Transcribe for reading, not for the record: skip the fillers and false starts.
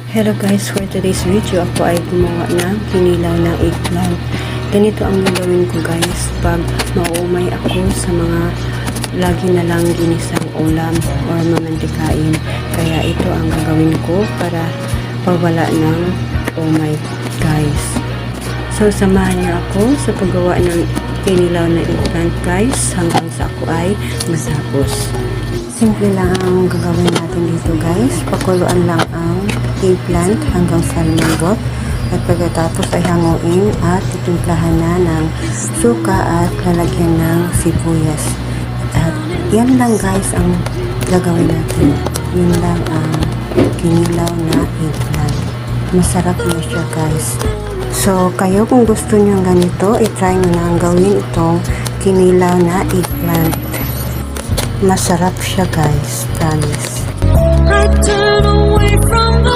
Hello guys, for today's video ako ay gumawa ng kinilaw na eggplant. Ganito ang gagawin ko guys pag maumay ako sa mga lagi na lang ginisang ulam or mamantikain. Kaya ito ang gagawin ko para pawala ng umay guys. So samahan niyo ako sa paggawa ng kinilaw na eggplant guys hanggang sa ako ay matapos. Simple lang ang gagawin natin dito guys. Pakuluan lang ang eggplant hanggang sa lumambot. At pagkatapos ay hanguin at titimplahan na ng suka at lalagyan ng sibuyas. At yan lang guys ang gagawin natin. Yun lang ang kinilaw na eggplant. Masarap na siya guys. So kayo kung gusto nyo ganito, itry nyo na ang gawin itong kinilaw na eggplant. Masarap siya guys, promise.